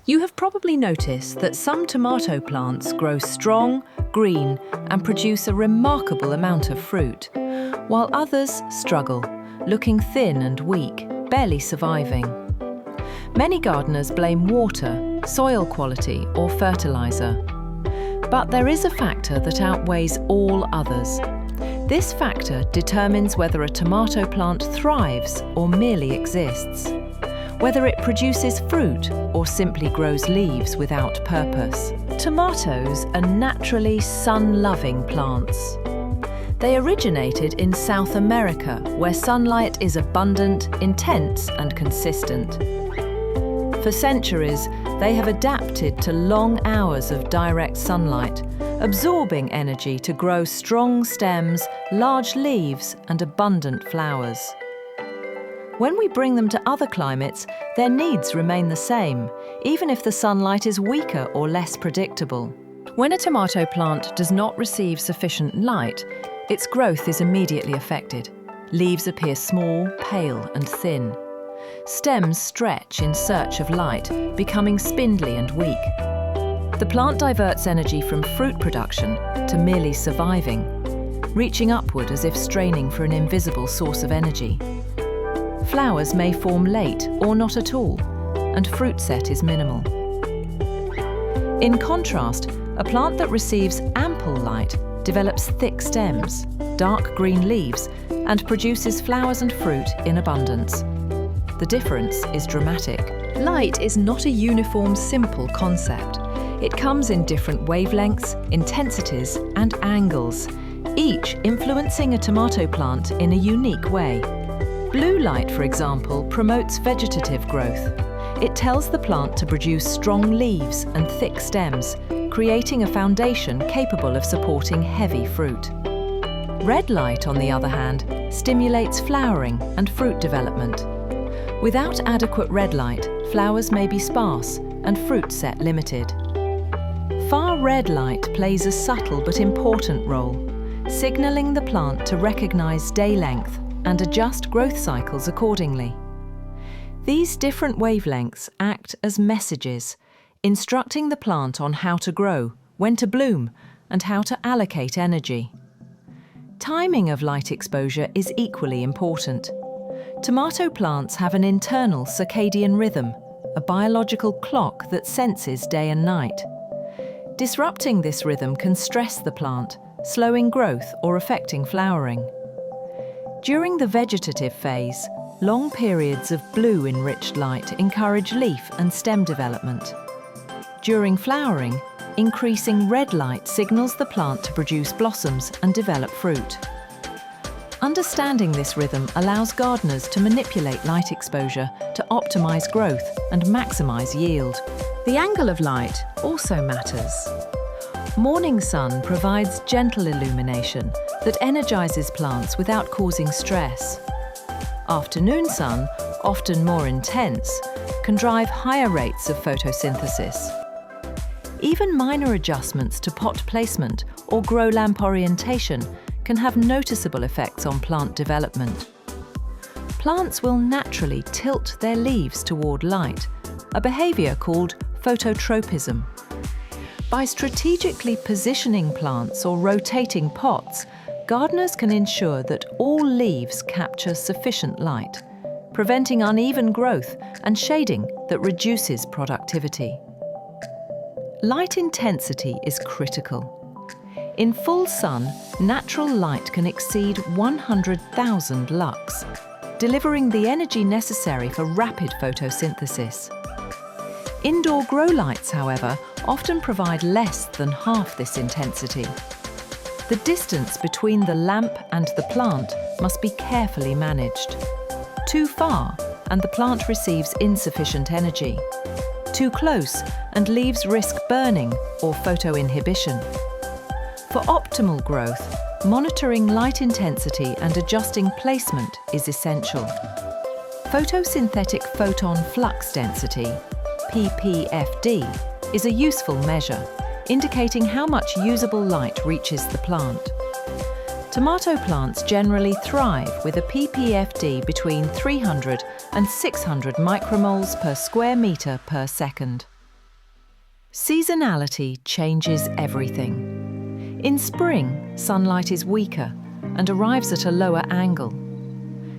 You have probably noticed that some tomato plants grow strong, green, and produce a remarkable amount of fruit, while others struggle, looking thin and weak, barely surviving. Many gardeners blame water, soil quality, or fertilizer. But there is a factor that outweighs all others. This factor determines whether a tomato plant thrives or merely exists, whether it produces fruit or simply grows leaves without purpose. Tomatoes are naturally sun-loving plants. They originated in South America, where sunlight is abundant, intense, and consistent. For centuries, they have adapted to long hours of direct sunlight, absorbing energy to grow strong stems, large leaves, and abundant flowers. When we bring them to other climates, their needs remain the same, even if the sunlight is weaker or less predictable. When a tomato plant does not receive sufficient light, its growth is immediately affected. Leaves appear small, pale, and thin. Stems stretch in search of light, becoming spindly and weak. The plant diverts energy from fruit production to merely surviving, reaching upward as if straining for an invisible source of energy. Flowers may form late or not at all, and fruit set is minimal. In contrast, a plant that receives ample light develops thick stems, dark green leaves, and produces flowers and fruit in abundance. The difference is dramatic. Light is not a uniform, simple concept. It comes in different wavelengths, intensities, and angles, each influencing a tomato plant in a unique way. Blue light, for example, promotes vegetative growth. It tells the plant to produce strong leaves and thick stems, creating a foundation capable of supporting heavy fruit. Red light, on the other hand, stimulates flowering and fruit development. Without adequate red light, flowers may be sparse and fruit set limited. Far red light plays a subtle but important role, signaling the plant to recognize day length and adjust growth cycles accordingly. These different wavelengths act as messages, instructing the plant on how to grow, when to bloom, and how to allocate energy. Timing of light exposure is equally important. Tomato plants have an internal circadian rhythm, a biological clock that senses day and night. Disrupting this rhythm can stress the plant, slowing growth or affecting flowering. During the vegetative phase, long periods of blue-enriched light encourage leaf and stem development. During flowering, increasing red light signals the plant to produce blossoms and develop fruit. Understanding this rhythm allows gardeners to manipulate light exposure to optimize growth and maximize yield. The angle of light also matters. Morning sun provides gentle illumination that energizes plants without causing stress. Afternoon sun, often more intense, can drive higher rates of photosynthesis. Even minor adjustments to pot placement or grow lamp orientation can have noticeable effects on plant development. Plants will naturally tilt their leaves toward light, a behavior called phototropism. By strategically positioning plants or rotating pots, gardeners can ensure that all leaves capture sufficient light, preventing uneven growth and shading that reduces productivity. Light intensity is critical. In full sun, natural light can exceed 100,000 lux, delivering the energy necessary for rapid photosynthesis. Indoor grow lights, however, often provide less than half this intensity. The distance between the lamp and the plant must be carefully managed. Too far, and the plant receives insufficient energy. Too close, and leaves risk burning or photoinhibition. For optimal growth, monitoring light intensity and adjusting placement is essential. Photosynthetic photon flux density, ppFD, is a useful measure, indicating how much usable light reaches the plant. Tomato plants generally thrive with a ppFD between 300 and 600 micromoles per square metre per second. Seasonality changes everything. In spring, sunlight is weaker and arrives at a lower angle.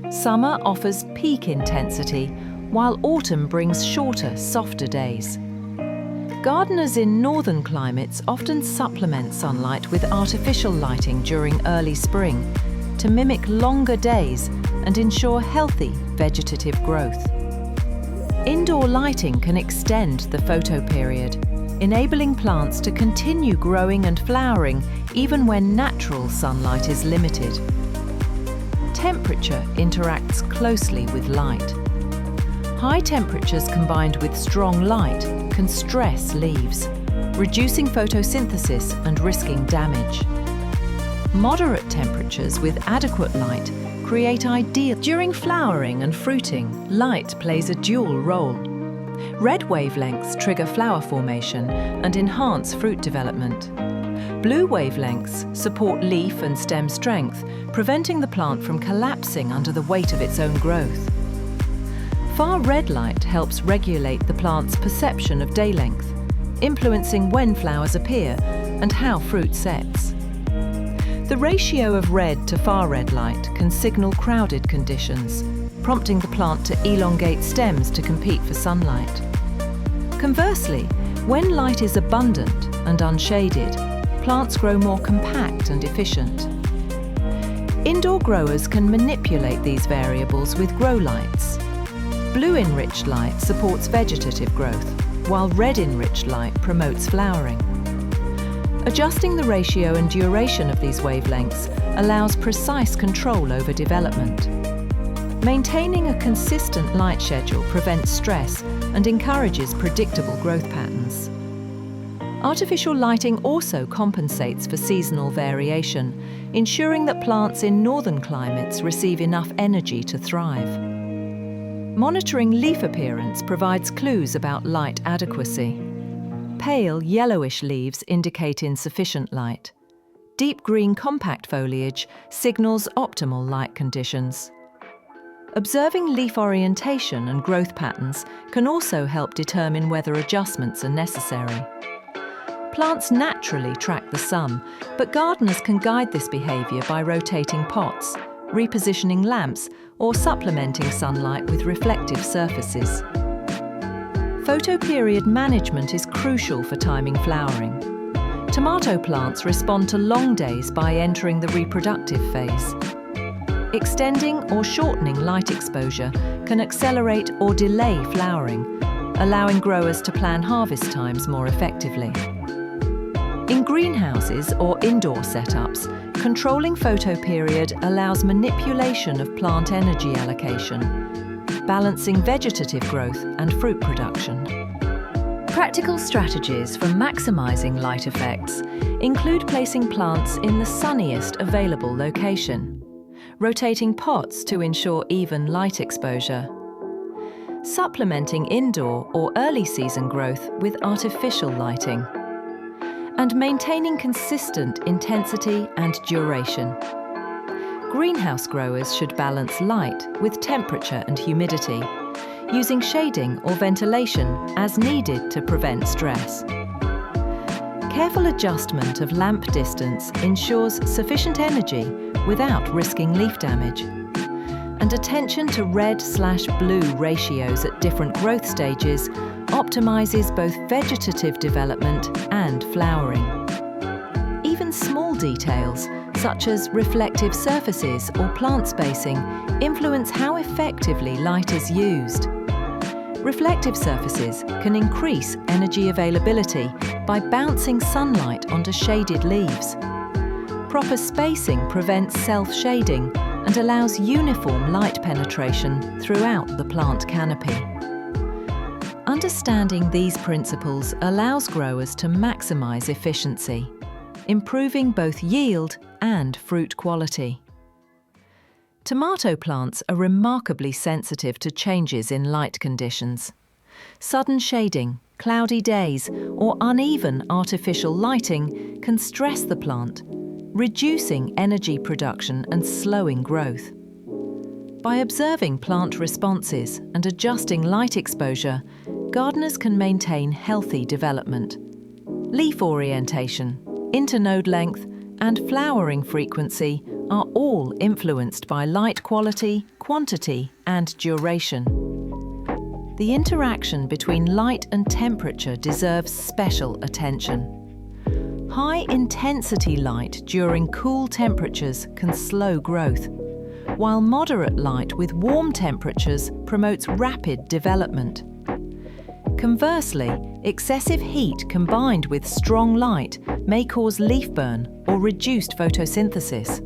Summer offers peak intensity, while autumn brings shorter, softer days. Gardeners in northern climates often supplement sunlight with artificial lighting during early spring to mimic longer days and ensure healthy vegetative growth. Indoor lighting can extend the photoperiod, enabling plants to continue growing and flowering even when natural sunlight is limited. Temperature interacts closely with light. High temperatures combined with strong light can stress leaves, reducing photosynthesis and risking damage. Moderate temperatures with adequate light create ideal. During flowering and fruiting, light plays a dual role. Red wavelengths trigger flower formation and enhance fruit development. Blue wavelengths support leaf and stem strength, preventing the plant from collapsing under the weight of its own growth. Far red light helps regulate the plant's perception of day length, influencing when flowers appear and how fruit sets. The ratio of red to far red light can signal crowded conditions, prompting the plant to elongate stems to compete for sunlight. Conversely, when light is abundant and unshaded, plants grow more compact and efficient. Indoor growers can manipulate these variables with grow lights. Blue-enriched light supports vegetative growth, while red-enriched light promotes flowering. Adjusting the ratio and duration of these wavelengths allows precise control over development. Maintaining a consistent light schedule prevents stress and encourages predictable growth patterns. Artificial lighting also compensates for seasonal variation, ensuring that plants in northern climates receive enough energy to thrive. Monitoring leaf appearance provides clues about light adequacy. Pale yellowish leaves indicate insufficient light. Deep green compact foliage signals optimal light conditions. Observing leaf orientation and growth patterns can also help determine whether adjustments are necessary. Plants naturally track the sun, but gardeners can guide this behaviour by rotating pots, repositioning lamps, or supplementing sunlight with reflective surfaces. Photoperiod management is crucial for timing flowering. Tomato plants respond to long days by entering the reproductive phase. Extending or shortening light exposure can accelerate or delay flowering, allowing growers to plan harvest times more effectively. In greenhouses or indoor setups, controlling photoperiod allows manipulation of plant energy allocation, balancing vegetative growth and fruit production. Practical strategies for maximizing light effects include placing plants in the sunniest available location, rotating pots to ensure even light exposure, supplementing indoor or early season growth with artificial lighting, and maintaining consistent intensity and duration. Greenhouse growers should balance light with temperature and humidity, using shading or ventilation as needed to prevent stress. Careful adjustment of lamp distance ensures sufficient energy without risking leaf damage. And attention to red/blue ratios at different growth stages optimizes both vegetative development and flowering. Even small details, such as reflective surfaces or plant spacing, influence how effectively light is used. Reflective surfaces can increase energy availability by bouncing sunlight onto shaded leaves. Proper spacing prevents self-shading and allows uniform light penetration throughout the plant canopy. Understanding these principles allows growers to maximize efficiency, improving both yield and fruit quality. Tomato plants are remarkably sensitive to changes in light conditions. Sudden shading, cloudy days, or uneven artificial lighting can stress the plant, reducing energy production and slowing growth. By observing plant responses and adjusting light exposure, gardeners can maintain healthy development Leaf orientation, internode length, and flowering frequency are all influenced by light quality, quantity, and duration. The interaction between light and temperature deserves special attention. High-intensity light during cool temperatures can slow growth, while moderate light with warm temperatures promotes rapid development. Conversely, excessive heat combined with strong light may cause leaf burn or reduced photosynthesis.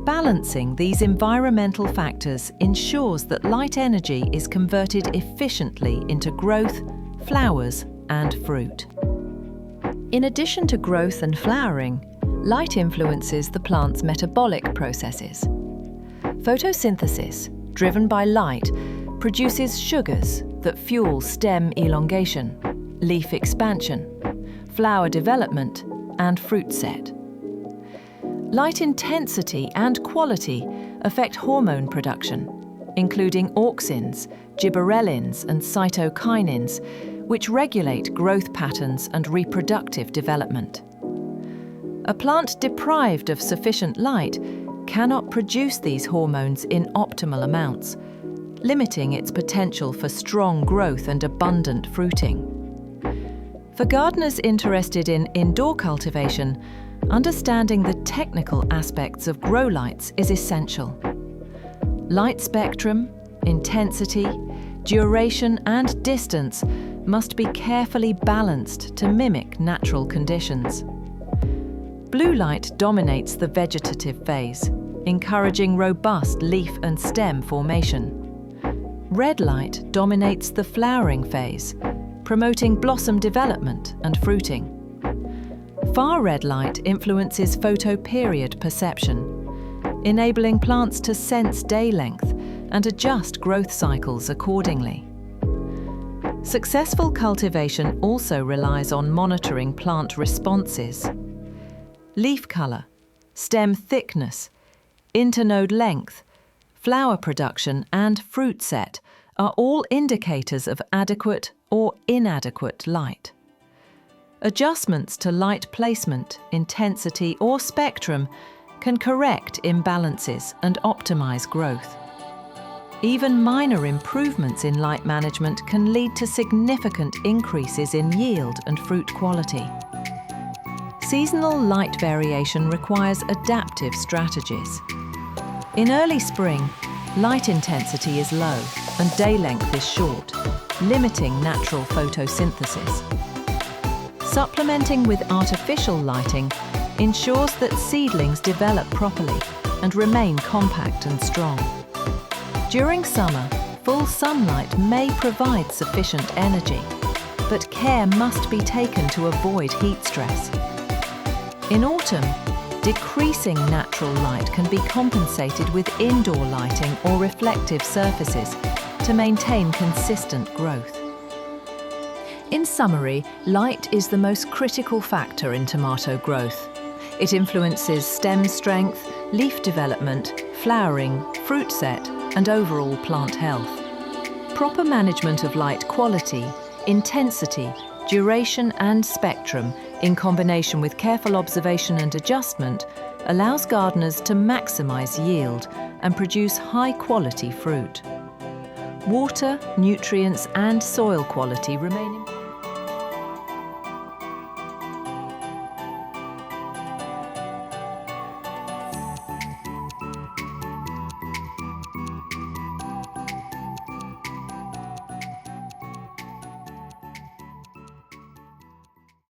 Balancing these environmental factors ensures that light energy is converted efficiently into growth, flowers, and fruit. In addition to growth and flowering, light influences the plant's metabolic processes. Photosynthesis, driven by light, produces sugars that fuel stem elongation, leaf expansion, flower development, and fruit set. Light intensity and quality affect hormone production, including auxins, gibberellins, and cytokinins, which regulate growth patterns and reproductive development. A plant deprived of sufficient light cannot produce these hormones in optimal amounts, limiting its potential for strong growth and abundant fruiting. For gardeners interested in indoor cultivation, understanding the technical aspects of grow lights is essential. Light spectrum, intensity, duration, and distance must be carefully balanced to mimic natural conditions. Blue light dominates the vegetative phase, encouraging robust leaf and stem formation. Red light dominates the flowering phase, promoting blossom development and fruiting. Far red light influences photoperiod perception, enabling plants to sense day length and adjust growth cycles accordingly. Successful cultivation also relies on monitoring plant responses. Leaf color, stem thickness, internode length, flower production, and fruit set are all indicators of adequate or inadequate light. Adjustments to light placement, intensity, or spectrum can correct imbalances and optimize growth. Even minor improvements in light management can lead to significant increases in yield and fruit quality. Seasonal light variation requires adaptive strategies. In early spring, light intensity is low and day length is short, limiting natural photosynthesis. Supplementing with artificial lighting ensures that seedlings develop properly and remain compact and strong. During summer, full sunlight may provide sufficient energy, but care must be taken to avoid heat stress. In autumn, decreasing natural light can be compensated with indoor lighting or reflective surfaces to maintain consistent growth. In summary, light is the most critical factor in tomato growth. It influences stem strength, leaf development, flowering, fruit set, and overall plant health. Proper management of light quality, intensity, duration, and spectrum, in combination with careful observation and adjustment, allows gardeners to maximize yield and produce high-quality fruit. Water, nutrients, and soil quality remain important.